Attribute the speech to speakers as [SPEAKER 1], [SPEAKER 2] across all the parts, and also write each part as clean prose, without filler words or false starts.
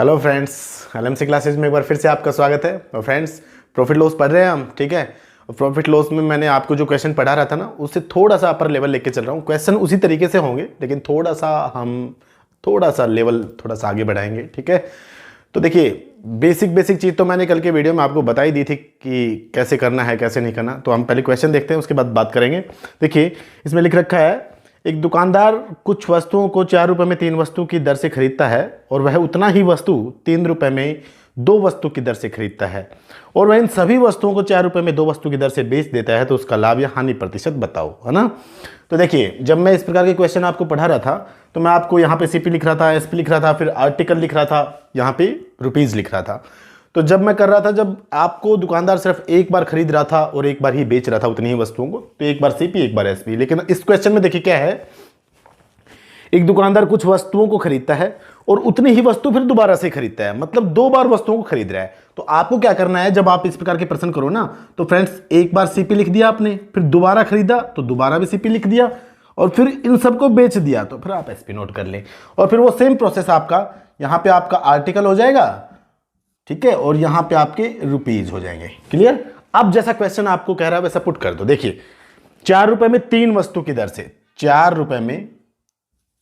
[SPEAKER 1] Hello friends, LMC classes में एक बार फिर से आपका स्वागत है। और फ्रेंड्स, प्रॉफिट लॉस पढ़ रहे हैं हम, ठीक है। और प्रॉफिट लॉस में मैंने आपको जो क्वेश्चन पढ़ा रहा था ना, उससे थोड़ा सा अपर लेवल लेके चल रहा हूँ। क्वेश्चन उसी तरीके से होंगे, लेकिन थोड़ा सा लेवल थोड़ा सा आगे बढ़ाएंगे, ठीक है। तो देखिए, बेसिक चीज़ तो मैंने कल के वीडियो में आपको बताई दी थी कि कैसे करना है कैसे नहीं करना। तो हम पहले क्वेश्चन देखते हैं, उसके बाद बात करेंगे। देखिए, इसमें लिख रखा है, एक दुकानदार कुछ वस्तुओं को 4 रुपये में 3 वस्तु की दर से खरीदता है और वह उतना ही वस्तु 3 रुपये में 2 वस्तु की दर से खरीदता है और वह इन सभी वस्तुओं को 4 रुपये में 2 वस्तु की दर से बेच देता है। तो उसका लाभ या हानि प्रतिशत बताओ, है ना। तो देखिए, जब मैं इस प्रकार के क्वेश्चन आपको पढ़ा रहा था तो मैं आपको यहाँ पे सीपी लिख रहा था, एसपी लिख रहा था, फिर आर्टिकल लिख रहा था, यहाँ पे रुपीज़ लिख रहा था। तो जब मैं कर रहा था, जब आपको दुकानदार सिर्फ एक बार खरीद रहा था और एक बार ही बेच रहा था उतनी ही वस्तुओं को, तो एक बार सीपी एक बार एसपी। लेकिन इस क्वेश्चन में देखिए क्या है, एक दुकानदार कुछ वस्तुओं को खरीदता है और उतनी ही वस्तु फिर दोबारा से खरीदता है, मतलब 2 बार वस्तुओं को खरीद रहा है। तो आपको क्या करना है, जब आप इस प्रकार के प्रश्न करो ना, तो फ्रेंड्स, एक बार सीपी लिख दिया आपने, फिर दोबारा खरीदा तो दोबारा भी सीपी लिख दिया और फिर इन सबको बेच दिया, तो फिर आप एसपी नोट कर लें। और फिर वो सेम प्रोसेस आपका यहाँ पे आपका आर्टिकल हो जाएगा, ठीक है, और यहाँ पे आपके रुपीज हो जाएंगे। क्लियर। अब जैसा क्वेश्चन आपको कह रहा है वैसा पुट कर दो। देखिए, 4 रुपए में 3 वस्तु की दर से, 4 रुपए में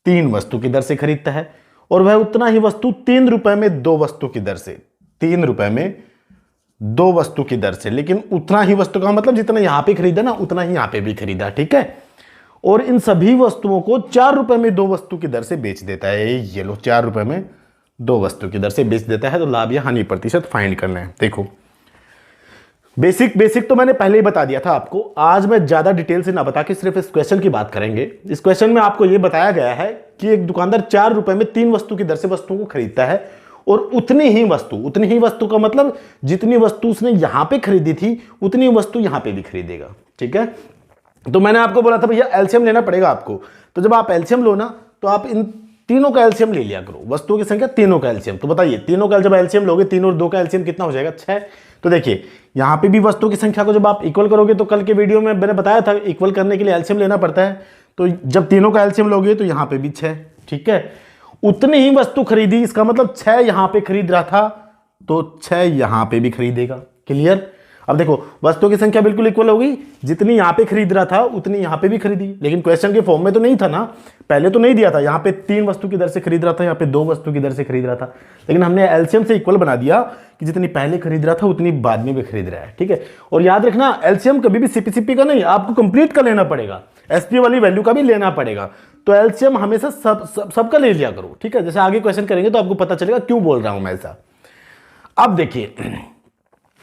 [SPEAKER 1] 3 वस्तु की दर से खरीदता है और वह उतना ही वस्तु 3 रुपए में 2 वस्तु की दर से, 3 रुपए में 2 वस्तु की दर से। लेकिन उतना ही वस्तु का मतलब जितना यहां पे खरीदा ना, उतना ही यहां पे भी खरीदा, ठीक है। और इन सभी वस्तुओं को 4 रुपए में 2 वस्तु की दर से बेच देता है। ये लो, 4 रुपए में 2 वस्तु की दर से बेच देता है। तो लाभ या हानि प्रतिशत फाइंड करना है। देखो, बेसिक तो मैंने पहले ही बता दिया था आपको। आज मैं ज्यादा डिटेल से ना बता के सिर्फ इस क्वेश्चन की बात करेंगे। इस क्वेश्चन में आपको यह बताया गया है कि एक दुकानदार 4 रुपए में 3 वस्तु की दर से वस्तुओं को खरीदता है और उतनी ही वस्तु का मतलब जितनी वस्तु उसने यहां पे खरीदी थी उतनी वस्तु यहां पे भी खरीदेगा, ठीक है। तो मैंने आपको बोला था भैया एलसीएम लेना पड़ेगा आपको। तो जब आप एलसीएम लो ना, तो आप इन तीनों का एलसीएम ले लिया करो। वस्तुओं की संख्या, तीनों का एलसीएम। तो बताइए, तीनों का जब एलसीएम लोगे, 3 और 2 का एलसीएम कितना हो जाएगा? 6। तो देखिए, यहां पे भी वस्तुओं की संख्या को जब आप इक्वल करोगे, तो कल के वीडियो में मैंने बताया था इक्वल करने के लिए एलसीएम लेना पड़ता है। तो जब तीनों का एलसीएम लोगे तो यहां पे भी 6, ठीक है। उतनी ही वस्तु खरीदी, इसका मतलब 6 यहां पे खरीद रहा था तो 6 यहां पे भी खरीदेगा। क्लियर। अब देखो, वस्तुओं की संख्या बिल्कुल इक्वल होगी, जितनी यहां पे खरीद रहा था उतनी यहां पे भी खरीदी। लेकिन क्वेश्चन के फॉर्म में तो नहीं था ना, पहले तो नहीं दिया था। यहां पे 3 वस्तु की दर से खरीद रहा था, यहां पे 2 वस्तु की दर से खरीद रहा था। लेकिन हमने एलसीएम से इक्वल बना दिया कि जितनी पहले खरीद रहा था उतनी बाद में भी खरीद रहा है, ठीक है। और याद रखना, एलसीएम कभी भी सीपी का नहीं, आपको कंप्लीट का लेना पड़ेगा, एसपी वाली वैल्यू का भी लेना पड़ेगा। तो एलसीएम हमेशा सबका ले लिया करो, ठीक है। जैसे आगे क्वेश्चन करेंगे तो आपको पता चलेगा क्यों बोल रहा हूं मैं ऐसा। अब देखिए,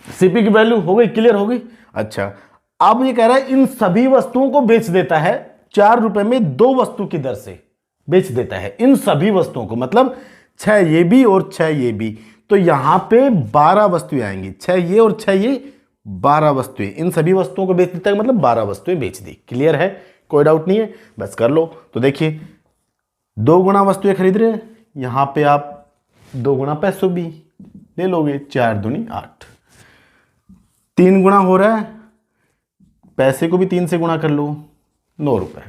[SPEAKER 1] सीपी की वैल्यू हो गई, क्लियर हो गई। अच्छा, अब ये कह रहा है इन सभी वस्तुओं को बेच देता है 4 रुपए में 2 वस्तु की दर से बेच देता है। इन सभी वस्तुओं को मतलब 6 ये भी और 6 ये भी, तो यहां पे 12 वस्तुएं आएंगी। 6 ये और 6 ये, 12 वस्तुएं। इन सभी वस्तुओं को बेच देता है, मतलब 12 वस्तुएं बेच दी। क्लियर है, कोई डाउट नहीं है, बस कर लो। तो देखिए, 2 गुना वस्तुएं खरीद रहे हैं, यहां पे आप 2 गुना पैसों भी ले लोगे, 4 दूनी 8। 3 गुना हो रहा है, पैसे को भी 3 से गुणा कर लो, 9 रुपए।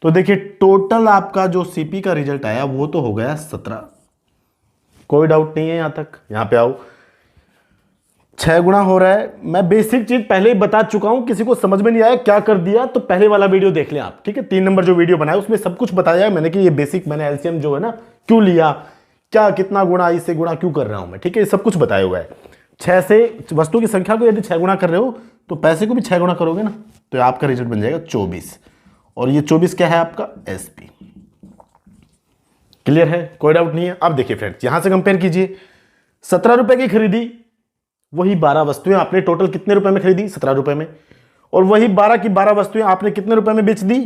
[SPEAKER 1] तो देखिए, टोटल आपका जो सीपी का रिजल्ट आया वो तो हो गया 17। कोई डाउट नहीं है यहां तक। यहां पे आओ, 6 गुना हो रहा है। मैं बेसिक चीज पहले ही बता चुका हूं, किसी को समझ में नहीं आया क्या कर दिया तो पहले वाला वीडियो देख लें आप, ठीक है। 3 नंबर जो वीडियो बनाया उसमें सब कुछ बताया है मैंने कि ये बेसिक, मैंने एलसीएम जो है ना क्यों लिया, क्या कितना गुणा, इससे गुणा क्यों कर रहा हूं मैं, ठीक है। सब कुछ बताया हुआ है। 6 से वस्तु की संख्या को यदि 6 गुना कर रहे हो तो पैसे को भी 6 गुना करोगे ना, तो आपका रिजल्ट बन जाएगा 24। और ये 24 क्या है आपका? एसपी। क्लियर है, कोई डाउट नहीं है। अब देखिए फ्रेंड्स, यहां से कंपेयर कीजिए, 17 रुपए की खरीदी, वही 12 वस्तुएं आपने टोटल कितने रुपए में खरीदी? 17 रुपए में। और वही 12 की 12 वस्तुएं आपने कितने रुपए में बेच दी?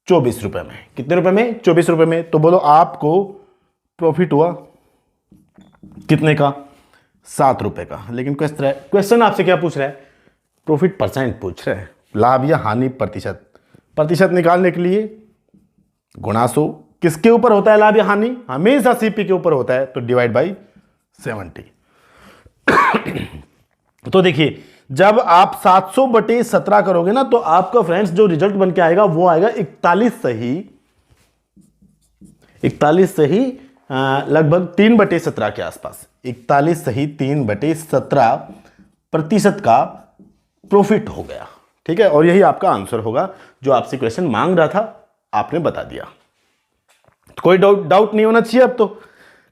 [SPEAKER 1] 24 रुपए में। कितने रुपए में? 24 रुपए में। तो बोलो आपको प्रॉफिट हुआ कितने का? 7 रुपए का। लेकिन क्वेश्चन आपसे क्या पूछ रहा है? प्रॉफिट परसेंट पूछ रहा है, लाभ या हानि प्रतिशत। प्रतिशत निकालने के लिए गुणा 100। किसके ऊपर होता है लाभ या हानि? हमेशा सीपी के ऊपर होता है, तो डिवाइड बाई 70। तो देखिए, जब आप 700/17 करोगे ना, तो आपका फ्रेंड्स जो रिजल्ट बन के आएगा वो आएगा 41 सही लगभग 3/17 के आसपास, 41 सही 3/17% का प्रॉफिट हो गया। ठीक है, और यही आपका आंसर होगा जो आपसे क्वेश्चन मांग रहा था, आपने बता दिया। तो कोई डाउट नहीं होना चाहिए, अब तो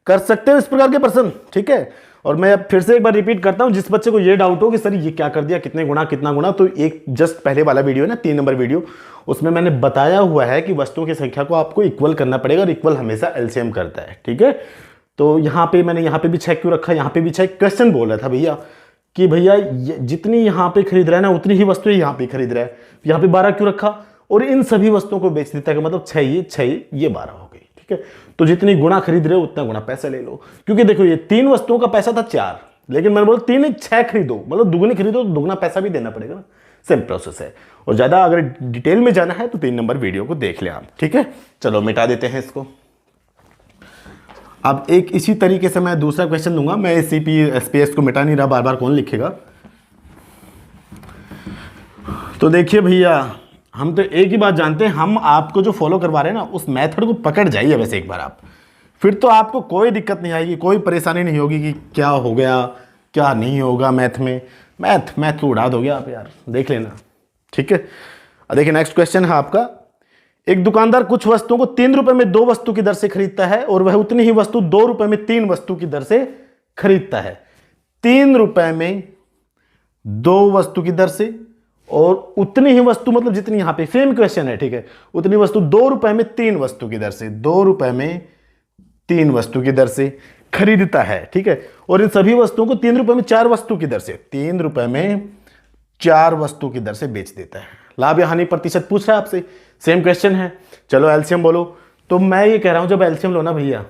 [SPEAKER 1] कर सकते हो इस प्रकार के प्रश्न। ठीक है, और मैं अब फिर से एक बार रिपीट करता हूं, जिस बच्चे को ये डाउट हो कि सर ये क्या कर दिया, कितने गुना कितना गुना, तो एक जस्ट पहले वाला वीडियो है ना 3 नंबर वीडियो, उसमें मैंने बताया हुआ है कि वस्तुओं की संख्या को आपको इक्वल करना पड़ेगा, और इक्वल हमेशा एलसीएम करता है। ठीक है, तो यहाँ पे मैंने यहाँ पे भी 6 क्यों रखा, यहाँ पे भी 6, क्वेश्चन बोल रहा था भैया कि भैया जितनी यहाँ पे खरीद रहा है ना उतनी ही वस्तुएं यहाँ पे खरीद रहा है, यहाँ पे 12 क्यों रखा, और इन सभी वस्तुओं को बेच देता है, मतलब 6 ये 12 हो गई। ठीक है, तो जितनी गुना खरीद रहे हो उतना गुना पैसा ले लो, क्योंकि देखो ये 3 वस्तुओं का पैसा था 4, लेकिन मैंने बोला 3 6 खरीदो, मतलब दुगनी खरीदो तो दुगना पैसा भी देना पड़ेगा ना, सेम प्रोसेस है। और ज्यादा अगर डिटेल में जाना है तो 3 नंबर वीडियो को देख लें आप। ठीक है, चलो मिटा देते हैं इसको। अब एक इसी तरीके से मैं दूसरा क्वेश्चन दूंगा, मैं सीपी एसपीएस को मिटा नहीं रहा, बार बार कौन लिखेगा। तो देखिए भैया, हम तो एक ही बात जानते हैं, हम आपको जो फॉलो करवा रहे हैं ना उस मेथड को पकड़ जाइए वैसे एक बार आप, फिर तो आपको कोई दिक्कत नहीं आएगी, कोई परेशानी नहीं होगी कि क्या हो गया क्या नहीं होगा मैथ में। मैथ तो उड़ा दोगे आप यार, देख लेना। ठीक है, देखिए नेक्स्ट क्वेश्चन है आपका, एक दुकानदार कुछ वस्तुओं को 3 रुपए में 2 वस्तु की दर से खरीदता है, और वह उतनी ही वस्तु 2 रुपए में 3 वस्तु की दर से खरीदता है। 3 रुपए में 2 वस्तु की दर से, और उतनी ही वस्तु मतलब जितनी यहां पे सेम क्वेश्चन है। ठीक है, उतनी वस्तु 2 रुपए में 3 वस्तु की दर से, 2 रुपए में 3 वस्तु की दर से खरीदता है। ठीक है, और इन सभी वस्तुओं को 3 रुपए में 4 वस्तु की दर से, 3 रुपए में 4 वस्तु की दर से बेच देता है। लाभ या हानि प्रतिशत पूछ रहा है आपसे, सेम क्वेश्चन है। चलो एलसीएम बोलो, तो मैं ये कह रहा हूं जब एलसीएम लो ना भैया,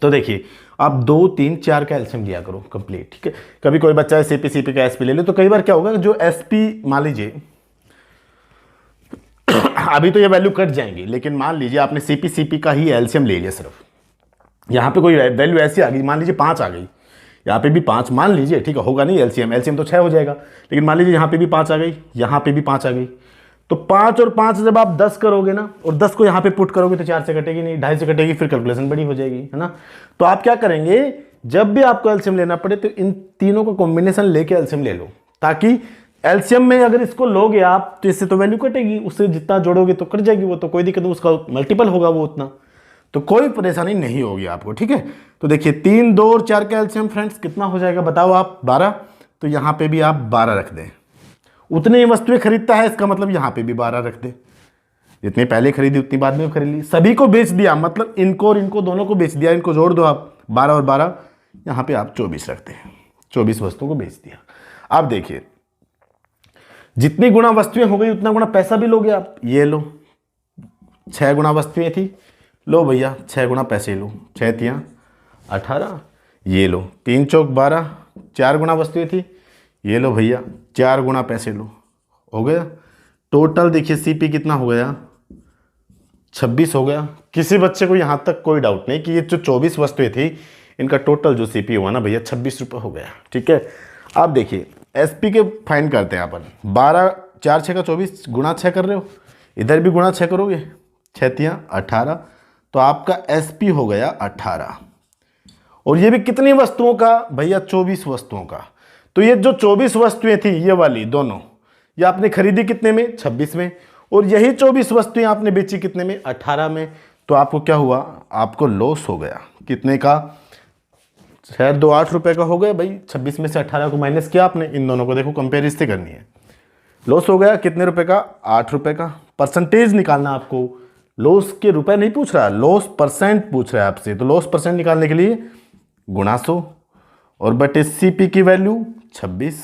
[SPEAKER 1] तो देखिए आप 2 3 4 का एलसीएम लिया करो कंप्लीट। ठीक है, कभी कोई बच्चा सीपी का एसपी ले ले, तो कई बार क्या होगा जो एसपी मान लीजिए अभी तो ये वैल्यू कट जाएंगी, लेकिन मान लीजिए आपने सीपी का ही एलसीएम ले लिया, सिर्फ यहाँ पे कोई वैल्यू ऐसी आ गई, मान लीजिए 5 आ गई, यहाँ पे भी 5 मान लीजिए। ठीक है, होगा नहीं एलसीएम तो 6 हो जाएगा, लेकिन मान लीजिए यहाँ पे भी 5 आ गई, यहाँ पे भी 5 आ गई, तो 5 और 5 जब आप 10 करोगे ना, और 10 को यहाँ पे पुट करोगे तो 4 से कटेगी नहीं, 2.5 से कटेगी, फिर कैलकुलेशन बड़ी हो जाएगी, है ना। तो आप क्या करेंगे, जब भी आपको एलसीएम लेना पड़े तो इन तीनों का कॉम्बिनेशन लेके एलसीएम ले लो, ताकि एलसीएम में अगर इसको लोगे आप तो इससे तो वैल्यू कटेगी, उससे जितना जोड़ोगे तो कट जाएगी, वो तो कोई दिक्कत नहीं, उसका मल्टीपल होगा वो उतना, तो कोई परेशानी नहीं होगी आपको। ठीक है, तो देखिए 3 2 और 4 का एलसीएम फ्रेंड्स कितना हो जाएगा बताओ आप, 12। तो यहाँ पे भी आप 12 रख दें, उतनी वस्तुएं खरीदता है, इसका मतलब यहाँ पे भी 12 रख दे, जितनी पहले खरीदी उतनी बाद में खरीद ली, सभी को बेच दिया, मतलब इनको और इनको दोनों को बेच दिया, इनको जोड़ दो आप 12 और 12, यहाँ पे आप 24 रखते हैं, 24 वस्तुओं को बेच दिया। अब देखिए जितनी गुना वस्तुएं हो गई उतना गुना पैसा भी लोगे आप, ये लो 6 गुना वस्तुएं थी, लो भैया 6 गुना पैसे लो, 6 तियाँ 18, ये लो 3 चौक 12, 4 गुना वस्तुएं थी, ये लो भैया 4 गुना पैसे लो, हो गया टोटल। देखिए सीपी कितना हो गया, 26 हो गया। किसी बच्चे को यहाँ तक कोई डाउट नहीं कि ये जो 24 वस्तुएं थी इनका टोटल जो सीपी हुआ ना भैया 26 रुपये हो गया। ठीक है, आप देखिए एसपी के फाइन करते हैं अपन, 12 4 6 का 24 गुणा 6 कर रहे हो, इधर भी गुणा 6 करोगे, 6 तियाँ 18, तो आपका एसपी हो गया 18। और ये भी कितनी वस्तुओं का भैया, 24 वस्तुओं का। तो ये जो 24 वस्तुएं थी ये वाली दोनों, ये आपने खरीदी कितने में, 26 में, और यही 24 वस्तुएं आपने बेची कितने में, 18 में। तो आपको क्या हुआ, आपको लॉस हो गया, कितने का, शायद 8 रुपए का हो गया भाई। 26 में से 18 को माइनस किया आपने, इन दोनों को देखो कंपेयर इससे करनी है, लॉस हो गया कितने रुपए का, 8 रुपए का। परसेंटेज निकालना आपको, लॉस के रुपए नहीं पूछ रहा, लॉस परसेंट पूछ रहा है आपसे। तो लॉस परसेंट निकालने के लिए गुणा 100 और बटे सीपी की वैल्यू 26।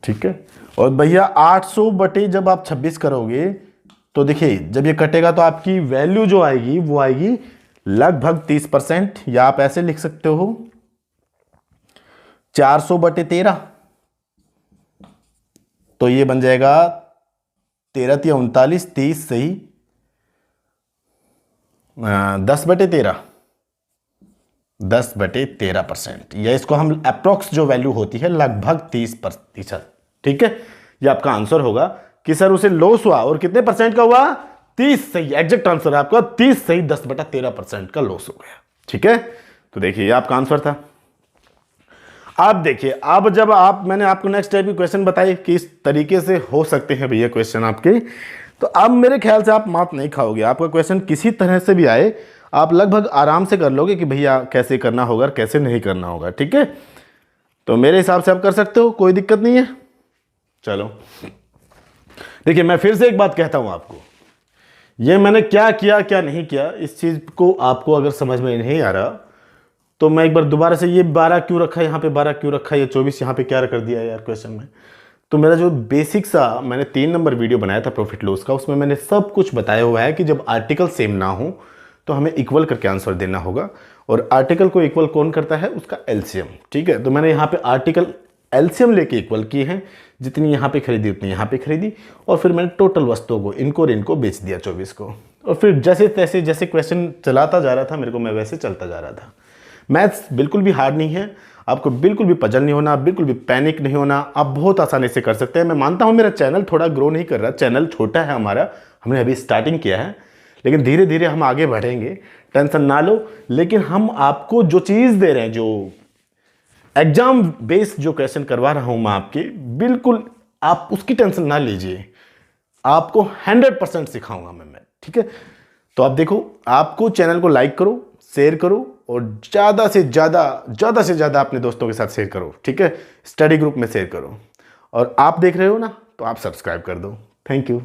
[SPEAKER 1] ठीक है, और भैया 800 बटे जब आप 26 करोगे तो देखिए जब ये कटेगा तो आपकी वैल्यू जो आएगी वो आएगी लगभग 30%, या आप ऐसे लिख सकते हो 400 बटे 13, तो ये बन जाएगा 13 या 39, 30 सही, 10 बटे 13, 10 बटे 13%, या इसको हम अप्रोक्स जो वैल्यू होती है लगभग 30%। ठीक है, ये आपका आंसर होगा कि सर उसे लॉस हुआ और कितने परसेंट का हुआ, 30 सही, एग्जैक्ट आंसर है आपका 30 सही, 10/13% का लॉस हो गया। ठीक है, तो देखिए ये आपका आंसर था। आप देखिए, अब जब मैंने आपको नेक्स्ट टाइप की क्वेश्चन बताई कि इस तरीके से हो सकते हैं भैया क्वेश्चन आपके, तो अब मेरे ख्याल से आप मात नहीं खाओगे। आपका क्वेश्चन किसी तरह से भी आए, आप लगभग आराम से कर लोगे कि भैया कैसे करना होगा और कैसे नहीं करना होगा। ठीक है, तो मेरे हिसाब से आप कर सकते हो, कोई दिक्कत नहीं है। चलो देखिए, मैं फिर से एक बात कहता हूं आपको, ये मैंने क्या किया क्या नहीं किया, इस चीज को आपको अगर समझ में नहीं आ रहा तो मैं एक बार दोबारा से, ये 12 क्यों रखा है यहाँ पे, 12 क्यों रखा है, ये 24 यहाँ पे क्या कर दिया यार क्वेश्चन में। तो मेरा जो बेसिक सा मैंने 3 नंबर वीडियो बनाया था प्रॉफिट लॉस का, उसमें मैंने सब कुछ बताया हुआ है कि जब आर्टिकल सेम ना हो तो हमें इक्वल करके आंसर देना होगा, और आर्टिकल को इक्वल कौन करता है, उसका एलसीएम। ठीक है, तो मैंने यहाँ पे आर्टिकल एलसीएम लेके इक्वल किए हैं, जितनी यहाँ पे खरीदी उतनी यहाँ पे खरीदी, और फिर मैंने टोटल वस्तुओं को इनको और इनको बेच दिया 24 को, और फिर जैसे तैसे जैसे क्वेश्चन चलाता जा रहा था मेरे को, मैं वैसे चलता जा रहा था। मैथ्स बिल्कुल भी हार्ड नहीं है, आपको बिल्कुल भी पजल नहीं होना, बिल्कुल भी पैनिक नहीं होना, आप बहुत आसानी से कर सकते हैं। मैं मानता हूँ मेरा चैनल थोड़ा ग्रो नहीं कर रहा, चैनल छोटा है हमारा, हमने अभी स्टार्टिंग किया है, लेकिन धीरे धीरे हम आगे बढ़ेंगे, टेंशन ना लो। लेकिन हम आपको जो चीज़ दे रहे हैं, जो एग्जाम बेस्ड जो क्वेश्चन करवा रहा हूँ मैं आपके, बिल्कुल आप उसकी टेंशन ना लीजिए, आपको 100% सिखाऊंगा मैं। ठीक है, तो आप देखो, आपको चैनल को लाइक करो, शेयर करो, और ज़्यादा से ज़्यादा अपने दोस्तों के साथ शेयर करो। ठीक है, स्टडी ग्रुप में शेयर करो, और आप देख रहे हो ना, तो आप सब्सक्राइब कर दो। Thank you.